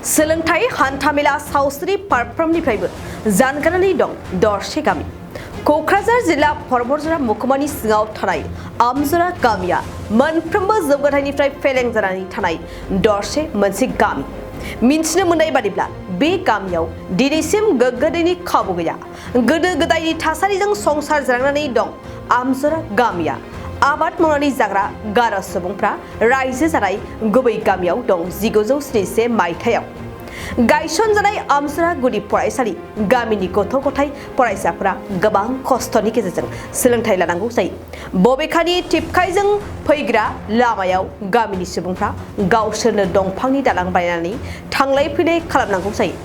सोलोंथाइ हान्थामेला सावस्रि फारफ्रोमनिफ्रायबो जानगारनानै दं दरसे गामि क'क्राझार जिल्ला परबरजरा महकुमानि सिङाव थानाय आमझर गामिया मोनफ्रोमबो जौगाथायनिफ्राय फेलें जानानै थानाय दरसे मोनसे गामि मिन्थिनो मोननाय बादिब्ला बे गामियाव दिनैसिम गोग्गो दैनि खाबु गैया गोदो गोदायनि थासारिजों संसार जालांनानै दं आमझर गामिया आबाद मावनानै जाग्रा गार' सुबुंफ्रा रायजो जानाय गुबै गामियाव दं 1971 मायथाइयाव गायसनजानाय आमझर गुदि फरायसालि गामिनि गथ' गथाय फरायसाफोरा गोबां खस्थ'नि गेजेरजों सोलोंथाइ लानांगौ जायो बबेखानि टिपकाइजों फैग्रा लामायाव गामिनि सुबुंफ्रा गावसोरनो दंफांनि दालां बानायनानै थांलाय फैलाय खालामनांगौ जायो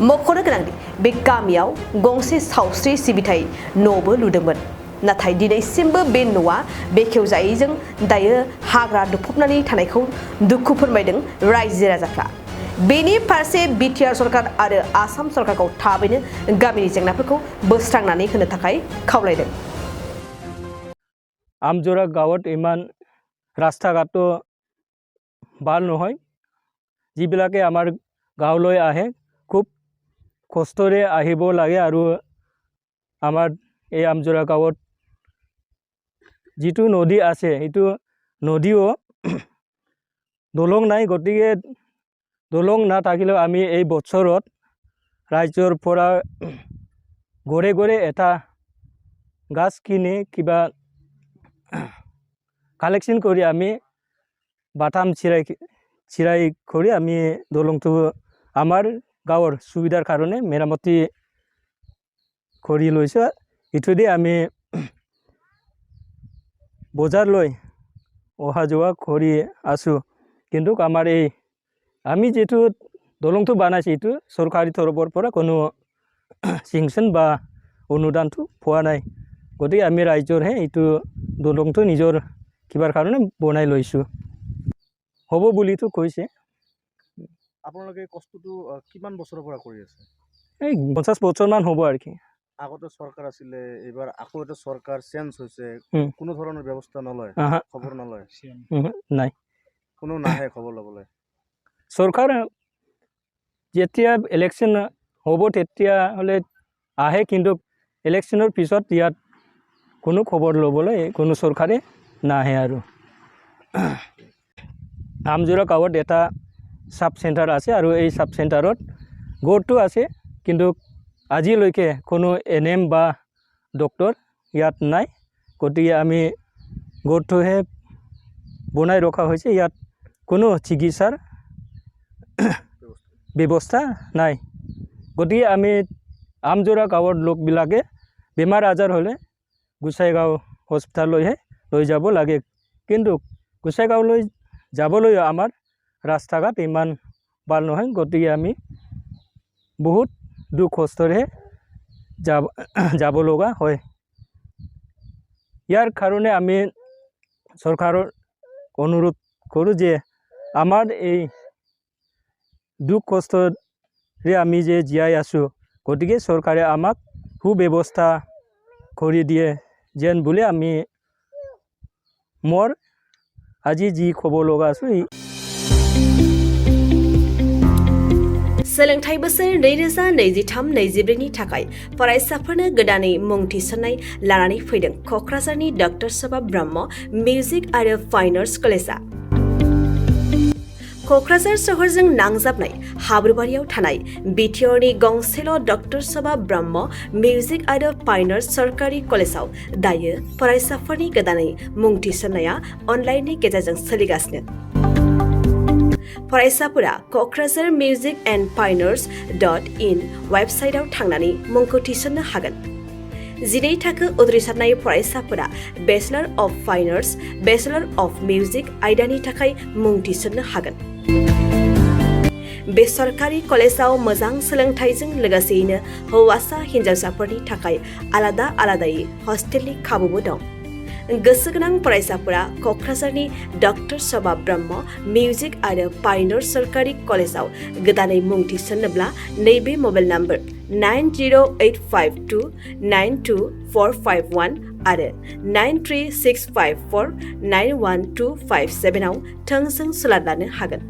मख'नो गोनांदि बे गामियाव गंसे सावस्रि सिबिथाय न'बो लुदोंमोन नाथाय दिनैसिमबो बे न'आ बेखेवजायैजों दायो हाग्रा दुफबनानै थानायखौ दुखु फोरमायदों रायजो राजाफ्रा बेनि फारसे बिटिआर सरकार आरो आसाम सरकारखौ थाबैनो गामिनि जेंनाफोरखौ बोस्रांनानै होनो थाखाय खावलायदों आमझर गाँवत इमान रास्ता घाटो ভাল নহয় যিবিলাকে আমাৰ গাঁৱলৈ আহে খুব কষ্টৰে আহিব লাগে আৰু আমাৰ এই आमझर गाँवত যিটো নদী আছে এইটো নদীও দলং নাই গতিকে দলং নাথাকিলেও আমি এই বছৰত ৰাজ্যৰ পৰা ঘৰে ঘৰে এটা গাছ কিনি কিবা কালেকশ্যন কৰি আমি বাটাম চিৰাই কৰি আমি দলংটো আমাৰ গাঁৱৰ সুবিধাৰ কাৰণে মেৰামতি কৰি লৈছোঁ ইটোদি আমি বজাৰলৈ অহা যোৱা কৰি আছোঁ কিন্তু আমাৰ এই আমি যেটো দলংটো বানাইছে এইটো চৰকাৰী তৰফৰ পৰা কোনো চেংচন বা অনুদানটো পোৱা নাই গতিকে আমি ৰাইজৰহে এইটো দলংটো নিজৰ কিবাৰ কাৰণে বনাই লৈছোঁ হ'ব বুলিতো কৈছে আপোনালোকে কষ্টটো কিমান বছৰৰ পৰা কৰি আছে এই 50 বছৰমান হ'ব আৰু কি আগতে সরকার আছিলে এবার আকৌ এটা সরকার চেঞ্জ হয়েছে কোনো ধরনের ব্যবস্থা নলয় খবর নলয় নাই কোনো নাহে খবর লবলৈ সরকার যেতিয়া ইলেকশন হ'ব তেতিয়া হলে আহে কিন্তু ইলেকশনৰ পিছত ইয়াত কোনো খবৰ লবলৈ কোনো সৰকাৰে নাহে আৰু आमझर गाँवত এটা সাব সেন্টাৰ আছে আৰু এই সাব সেন্টাৰত গোটটো আছে কিন্তু আজিলৈকে কোনো এনএম বা ডক্টৰ ইয়াত নাই গতিকে আমি গোটটোহে বনাই ৰখা হৈছে ইয়াত কোনো চিকিৎসাৰ ব্যৱস্থা নাই গতিকে আমি आमझर গাঁৱৰ লোকবিলাকে বেমাৰ আজাৰ হ'লে গোসাইগাঁও হস্পিটাললৈহে লৈ যাব লাগে কিন্তু গোসাইগাঁৱলৈ যাবলৈ আমাৰ ৰাস্তা ঘাট ইমান ভাল নহয় গতিকে আমি বহুত দুখ কষ্টৰে যাব লগা হয় ইয়াৰ কাৰণে আমি চৰকাৰৰ অনুৰোধ কৰোঁ যে আমাৰ এই দুখ কষ্টৰে আমি যে জীয়াই আছোঁ গতিকে চৰকাৰে আমাক সুব্যৱস্থা কৰি দিয়ে যেন বুলি আমি মোৰ আজি যি ক'ব লগা আছোঁ सोलोंथाइ बोसोर 2023-24 नि थाखाय फरायसाफोरनो गोदानै मुं थिसननाय लानानै फैदों क'क्राझारनि डक्टर सभा ब्रह्म मिउजिक आरो फाइन आर्ट्स कलेजआ क'क्राझार सहरजों नांजाबनाय हाब्रुबारियाव थानाय बिटिआरनि गंसेल' डक्टर सभा ब्रह्म मिउजिक आरो फाइन आर्ट्स सरकारि कलेजआव दायो फरायसाफोरनि गोदानै मुं थिसननाया अनलाइननि गेजेरजों सोलिगासिनो फरायसाफोरा क'क्राझार मिउजिक एन्ड फाइन आर्ट्स.in वेबसाइटआव थांनानै मुंखौ थिसननो हागोन 12 थाखो उद्रिसारनाय फरायसाफोरा bachelor of fine arts bachelor of music आयदानि थाखाय मुं थिसननो हागोन बे सरकारि कलेजआव मोजां सोलोंथाइजों लोगोसेयैनो हौवासा हिन्जावसाफोरनि थाखाय आलादा आलादायै हस्टेलनि खाबुबो दं गोसो गोनां फरायसाफोरा क'क्राझारनि डक्टर सभा ब्रह्म मिउजिक आरो फाइन आर्ट्स सरकारि कलेजआव गोदानै मुं थिसन्नोब्ला नैबे मबाइल नम्बर 9085292451 आरो 9365491257 आव थोंजों सोलाद लानो हागोन।